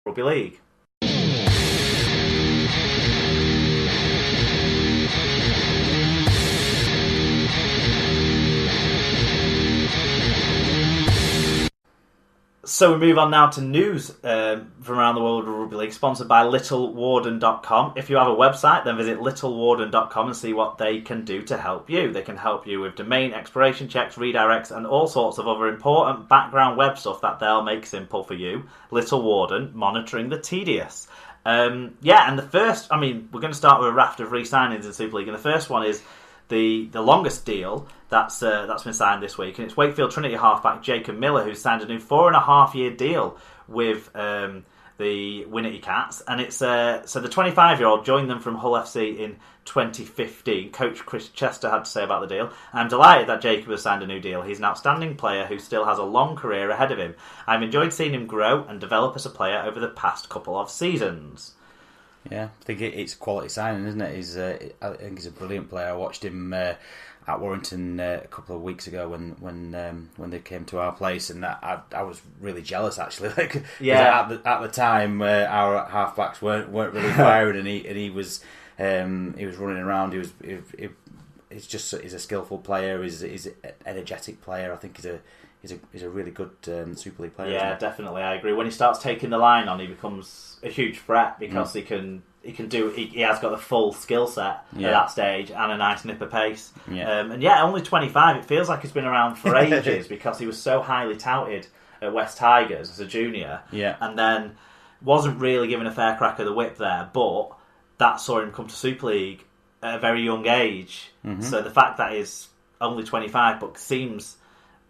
Rugby League. So we move on now to news from around the world of Rugby League, sponsored by littlewarden.com. If you have a website, then visit littlewarden.com and see what they can do to help you. They can help you with domain expiration checks, redirects, and all sorts of other important background web stuff that they'll make simple for you. Little Warden, monitoring the tedious. And the first, we're going to start with a raft of re-signings in Super League, and the first one is the longest deal that's been signed this week, and it's Wakefield Trinity halfback Jacob Miller, who's signed a new 4.5-year deal with the Winnity Cats, and it's so the 25-year-old joined them from Hull FC in 2015. Coach Chris Chester had to say about the deal: "I'm delighted that Jacob has signed a new deal. He's an outstanding player who still has a long career ahead of him. I've enjoyed seeing him grow and develop as a player over the past couple of seasons." Yeah, I think it's a quality signing, isn't it? I think he's a brilliant player. I watched him at Warrington a couple of weeks ago when they came to our place, and I was really jealous actually. At the time our halfbacks weren't really firing, and he was running around. He's a skillful player. He's an energetic player. I think he's a really good Super League player. Yeah, definitely, I agree. When he starts taking the line on, he becomes a huge threat because he has got the full skill set at that stage and a nice nipper pace. Yeah. Only 25. It feels like he's been around for ages because he was so highly touted at West Tigers as a junior, and then wasn't really given a fair crack of the whip there, but that saw him come to Super League at a very young age. So the fact that he's only 25 but seems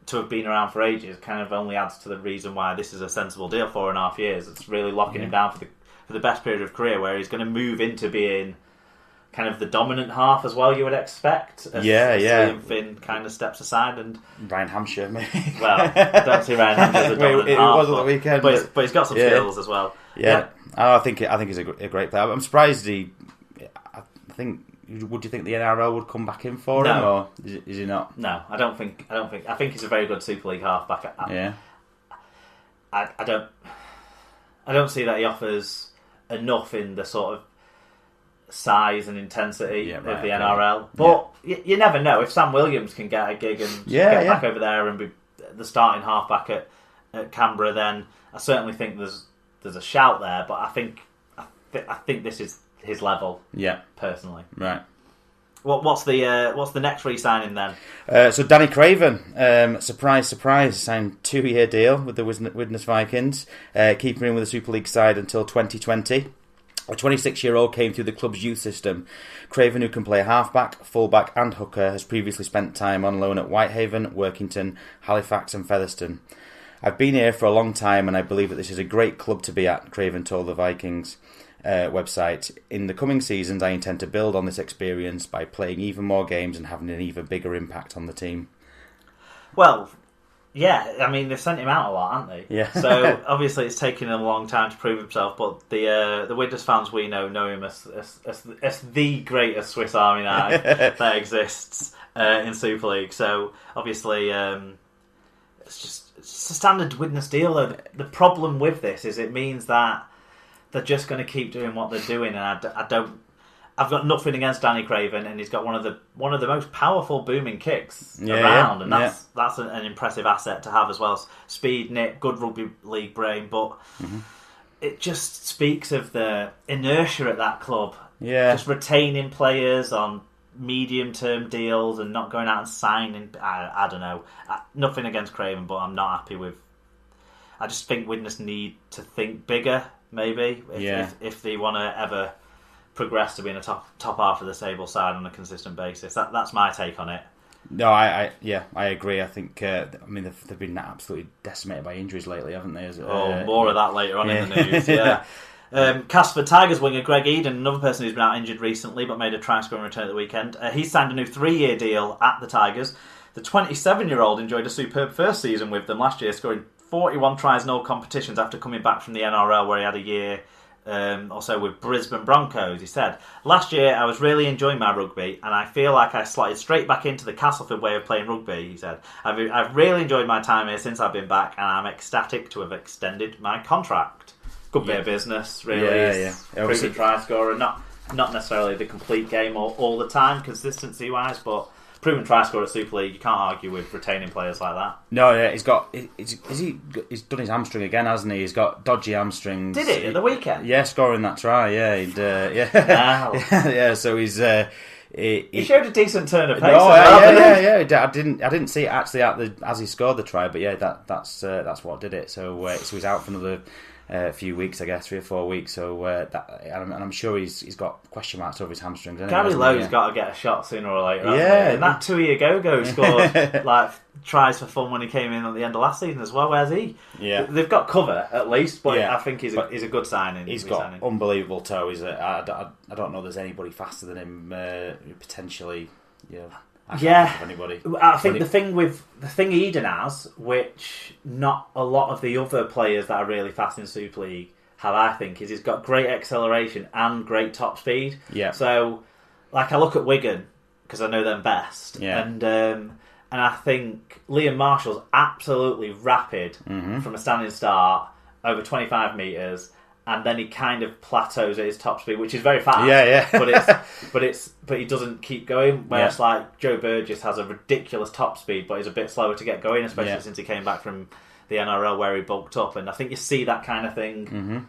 to have been around for ages kind of only adds to the reason why this is a sensible deal. 4.5 years. It's really locking him down for the best period of career, where he's going to move into being kind of the dominant half as well, you would expect. As Liam Finn kind of steps aside, and Ryan Hampshire, maybe. Well, I don't see Ryan Hampshire as a dominant half. It was at the weekend, but he's got some skills as well. Yeah. I think he's a great player. I'm surprised would you think the NRL would come back in for him, or is he not? No, I don't think. I think he's a very good Super League halfback. I don't see that he offers enough in the sort of size and intensity of the NRL. But you never know. If Sam Williams can get a gig and get back over there and be the starting halfback at Canberra, then I certainly think there's a shout there. But I think this is his level. Yeah, personally. Right. What's the next re-signing then? So Danny Craven, surprise, signed a 2-year deal with the Widnes Vikings, keeping him with the Super League side until 2020. A 26-year-old came through the club's youth system. Craven, who can play halfback, fullback and hooker, has previously spent time on loan at Whitehaven, Workington, Halifax and Featherstone. "I've been here for a long time and I believe that this is a great club to be at," Craven told the Vikings website. "In the coming seasons, I intend to build on this experience by playing even more games and having an even bigger impact on the team." Well, yeah, they've sent him out a lot, haven't they? Yeah. So obviously it's taken him a long time to prove himself, but the Widnes fans we know him as the greatest Swiss Army knife that exists in Super League. So obviously it's just a standard Widnes deal, though. The problem with this is it means that they're just going to keep doing what they're doing, and I've got nothing against Danny Craven, and he's got one of the most powerful booming kicks around, and that's an impressive asset to have as well. Speed, nip, good rugby league brain, but it just speaks of the inertia at that club. Yeah, just retaining players on medium-term deals and not going out and signing. I don't know. Nothing against Craven, but I'm not happy with. I just think Widnes need to think bigger. Maybe if they want to ever progress to being a top half of the Sable side on a consistent basis. That's my take on it. No, I agree. I think they've been absolutely decimated by injuries lately, haven't they? More of that later on in the news. Yeah. Castleford Tigers winger Greg Eden, another person who's been out injured recently but made a try-scoring return at the weekend. He's signed a new 3-year deal at the Tigers. The 27-year-old enjoyed a superb first season with them last year, scoring 41 tries in all competitions after coming back from the NRL, where he had a year also with Brisbane Broncos. He said, "Last year I was really enjoying my rugby and I feel like I slotted straight back into the Castleford way of playing rugby." He said, I've really enjoyed my time here since I've been back and I'm ecstatic to have extended my contract." Good bit of business, really. Yeah. Proven try scorer, not necessarily the complete game all the time, consistency wise, but proven try scorer at Super League. You can't argue with retaining players like that. No, yeah, he's done his hamstring again, hasn't he? He's got dodgy hamstrings. Did he at the weekend? Yeah, scoring that try. Yeah, Wow. yeah. So he's. He showed a decent turn of pace. Yeah. I didn't see it actually as he scored the try, but yeah, that's what did it. So he's out for another few weeks, I guess, 3 or 4 weeks. So and I'm sure he's got question marks over his hamstrings. Gary Lowe's got to get a shot sooner or later. Yeah, and that 2 year go scored like tries for fun when he came in at the end of last season as well. Where's he? Yeah, they've got cover at least, but I think he's a good signing. He's got unbelievable toe. I don't know there's anybody faster than him potentially. Anybody. I think the thing Eden has, which not a lot of the other players that are really fast in Super League have, I think, is he's got great acceleration and great top speed. Yeah. So, like, I look at Wigan because I know them best, and I think Liam Marshall's absolutely rapid from a standing start over 25 metres. And then he kind of plateaus at his top speed, which is very fast. Yeah. but he doesn't keep going. Whereas like Joe Burgess has a ridiculous top speed, but he's a bit slower to get going, especially since he came back from the NRL where he bulked up. And I think you see that kind of thing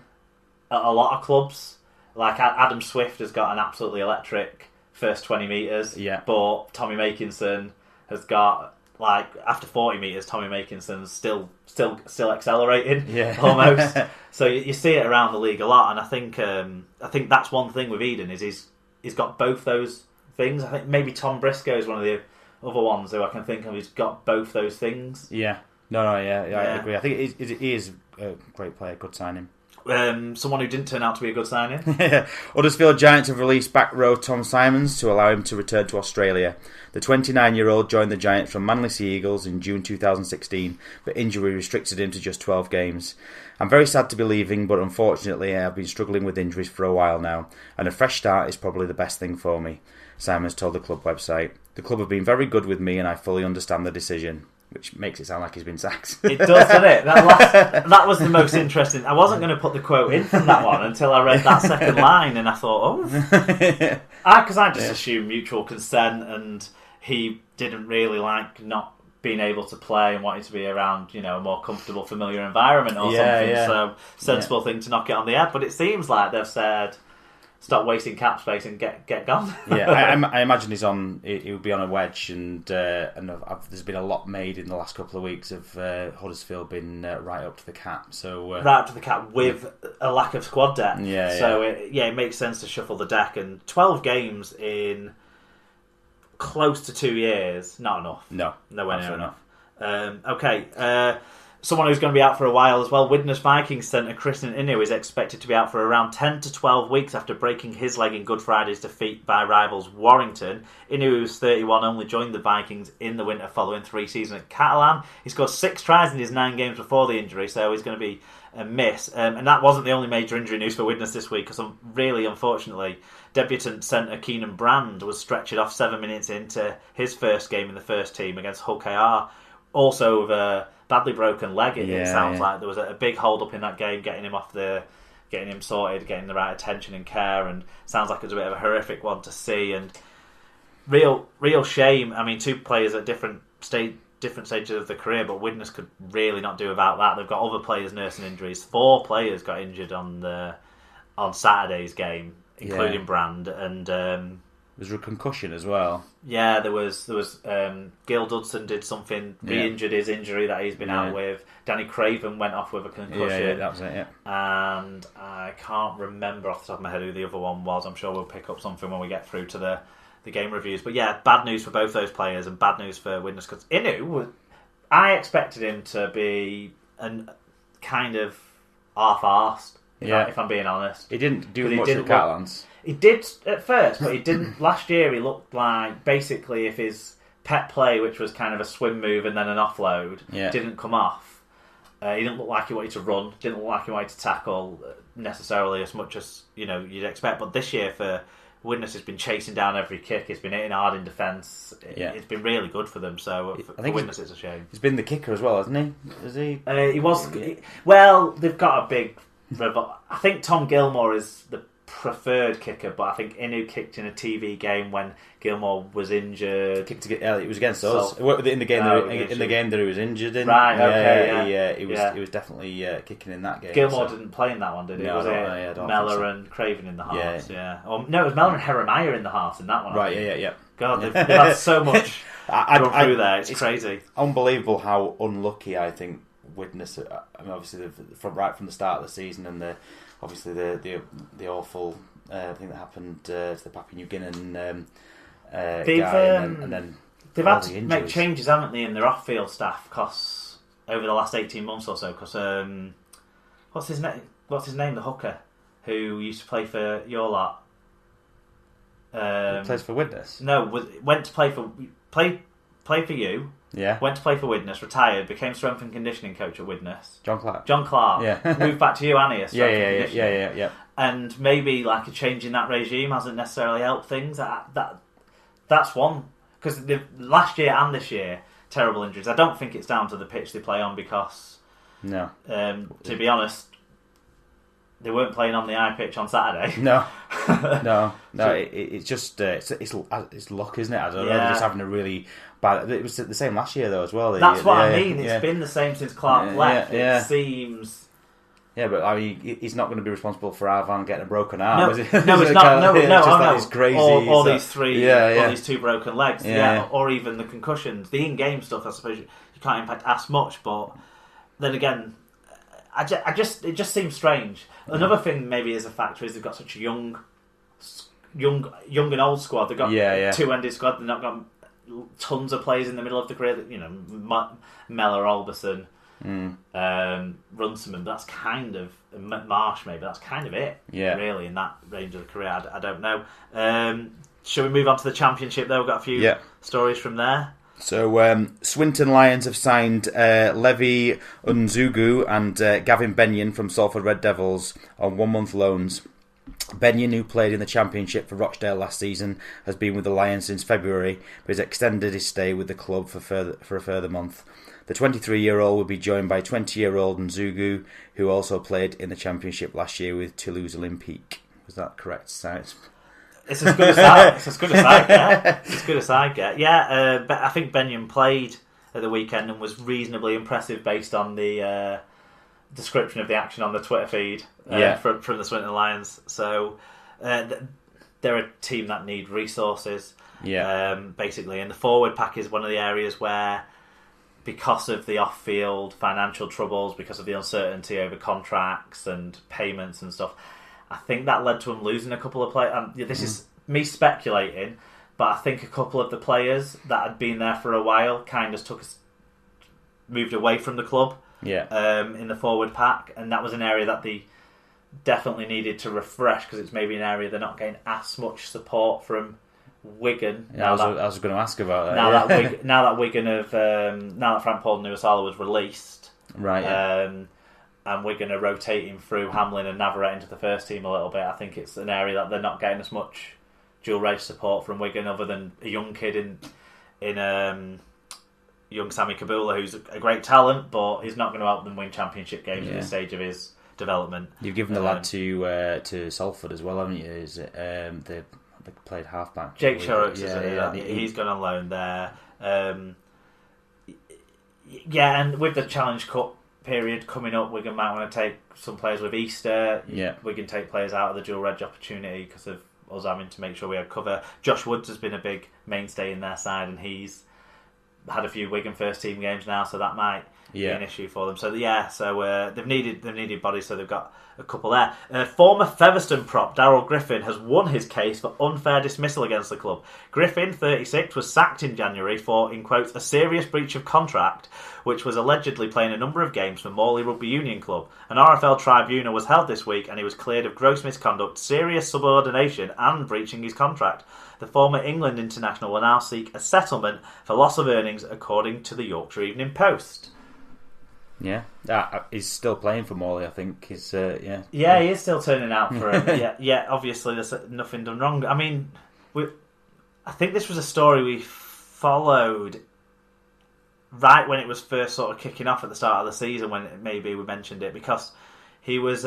at a lot of clubs. Like Adam Swift has got an absolutely electric first 20 metres. Yeah. But Tommy Makinson has got, like, after 40 metres, Tommy Makinson's still accelerating almost. So you see it around the league a lot, and I think that's one thing with Eden is he's got both those things. I think maybe Tom Briscoe is one of the other ones who I can think of. He's got both those things. Yeah, I agree. I think he is a great player. Good signing. Someone who didn't turn out to be a good signing. Huddersfield Giants have released back row Tom Simons to allow him to return to Australia. The 29-year-old joined the Giants from Manly Sea Eagles in June 2016, but injury restricted him to just 12 games. I'm very sad to be leaving, but unfortunately I've been struggling with injuries for a while now, and a fresh start is probably the best thing for me, Simons told the club website. The club have been very good with me and I fully understand the decision. Which makes it sound like he's been sacked. It does, doesn't it? That was the most interesting. I wasn't going to put the quote in from that one until I read that second line, and I thought, because I just assumed mutual consent, and he didn't really like not being able to play and wanting to be around, a more comfortable, familiar environment or something. Yeah. So sensible thing to knock it on the head. But it seems like they've said, stop wasting cap space and get gone. I imagine he would be on a wedge, and there's been a lot made in the last couple of weeks of Huddersfield being right up to the cap. So right up to the cap with a lack of squad depth. It makes sense to shuffle the deck. And 12 games in close to 2 years, not enough. Nowhere near enough. Someone who's going to be out for a while as well. Widnes Vikings centre Christian Inu is expected to be out for around 10 to 12 weeks after breaking his leg in Good Friday's defeat by rivals Warrington. Inu, who's 31, only joined the Vikings in the winter following 3 seasons at Catalan. He scored 6 tries in his 9 games before the injury, so he's going to be a miss. And that wasn't the only major injury news for Widnes this week, because really, unfortunately, debutant centre Keenan Brand was stretchered off 7 minutes into his first game in the first team against Hull KR. Also with a badly broken leg, it sounds like there was a big hold up in that game, getting him sorted, getting the right attention and care, and sounds like it was a bit of a horrific one to see, and real shame. I mean, 2 players at different stages of their career, but Widnes could really not do without that. They've got other players nursing injuries. 4 players got injured on Saturday's game, including Brand, and was a concussion as well. Yeah, there was Gil Dudson did something, re-injured his injury that he's been out with. Danny Craven went off with a concussion. Yeah, that was it, And I can't remember off the top of my head who the other one was. I'm sure we'll pick up something when we get through to the game reviews. But yeah, bad news for both those players and bad news for Widnes, because Inu, I expected him to be kind of half-arsed, if I'm being honest. He didn't do much at Catalans. He did at first, but he didn't. Last year, he looked like basically if his pet play, which was kind of a swim move and then an offload, didn't come off. He didn't look like he wanted to run. Didn't look like he wanted to tackle necessarily as much as you'd expect. But this year, for Widnes, has been chasing down every kick. He's been hitting hard in defence. It's been really good for them. So for Widnes, it's a shame. He's been the kicker as well, hasn't he? Is he? He was. Well, they've got a big I think Tom Gilmore is the preferred kicker, but I think Inu kicked in a TV game when Gilmore was injured. It was against us in the game. The game that he was injured in. Right. Okay. He was definitely kicking in that game. Gilmore didn't play in that one, did he? No, was it Mellor and Craven in the halves? Yeah. Or, no, it was Mellor and Heremiah in the halves in that one. Right. Yeah. God, they've had so much run through there. It's crazy. Unbelievable how unlucky I think Widnes. I mean, obviously right from the start of the season and the awful thing that happened to the Papua New Guinean guy, and then they've had to make changes, haven't they, in their off-field staff? Because over the last 18 months or so, because what's his name? The hooker who used to play for your lot. Plays for Widnes? No, went to play for you. Yeah. Went to play for Widnes, retired, became strength and conditioning coach at Widnes. John Clark. Yeah. Moved back to you, Annie. Yeah. And maybe like a change in that regime hasn't necessarily helped things. That's one. Because last year and this year, terrible injuries. I don't think it's down to the pitch they play on because, no. To be honest, they weren't playing on the high pitch on Saturday. No. It's just it's luck, isn't it? I don't know. They're just having a really bad. It was the same last year though as well. That's what I mean. It's been the same since Clark left. It seems. Yeah, but I mean, he's not going to be responsible for Arvan getting a broken arm. No, it's not. No. It's crazy. Or these three, or these two broken legs. Yeah. Or even the concussions, the in-game stuff. I suppose you can't impact as much, but then again, it just seems strange. Another thing maybe is a factor is they've got such a young and old squad. They've got two-ended squad. They've not got tons of players in the middle of the career. Mellor, Alberson, Runciman. That's kind of Marsh. Maybe that's kind of it. Yeah. Really, in that range of the career, I don't know. Shall we move on to the Championship? There, we've got a few stories from there. So, Swinton Lions have signed Levi Unzugu and Gavin Benyon from Salford Red Devils on 1-month loans. Benyon, who played in the Championship for Rochdale last season, has been with the Lions since February, but has extended his stay with the club for a further month. The 23-year-old will be joined by 20-year-old Nzugu, who also played in the Championship last year with Toulouse Olympique. Was that correct, Science? It's as good as that. It's as good as I get. Yeah, I think Benyon played at the weekend and was reasonably impressive based on the description of the action on the Twitter feed from the Swinton Lions. So they're a team that need resources. Basically, and the forward pack is one of the areas where, because of the off-field financial troubles, because of the uncertainty over contracts and payments and stuff, I think that led to him losing a couple of players. This is me speculating, but I think a couple of the players that had been there for a while kind of moved away from the club in the forward pack, and that was an area that they definitely needed to refresh because it's maybe an area they're not getting as much support from Wigan. I was going to ask about that. Now that Wigan have now that Frank Paul Nuasala was released, right? And Wigan are rotating through Hamlin and Navarrete into the first team a little bit. I think it's an area that they're not getting as much dual race support from Wigan, other than a young kid in young Sammy Kabula, who's a great talent, but he's not going to help them win championship games at this stage of his development. You've given the lad to Salford as well, haven't you? Is it, they played halfback. Jake Shorrocks, he's gone on loan there. And with the Challenge Cup period coming up, Wigan might want to take some players with Easter. Wigan take players out of the dual reg opportunity because of us having to make sure we had cover. Josh Woods has been a big mainstay in their side, and he's had a few Wigan first team games now, so that might be an issue for them. So they've needed bodies, so they've got a couple there. Former Featherstone prop Darryl Griffin has won his case for unfair dismissal against the club. Griffin, 36, was sacked in January for, in quotes, a serious breach of contract, which was allegedly playing a number of games for Morley Rugby Union Club. An RFL tribunal was held this week and he was cleared of gross misconduct, serious subordination and breaching his contract. The former England international will now seek a settlement for loss of earnings, according to the Yorkshire Evening Post. Yeah, he's still playing for Morley, I think. He is still turning out for him. Obviously there's nothing done wrong. I mean, I think this was a story we followed right when it was first sort of kicking off at the start of the season, when maybe we mentioned it, because He was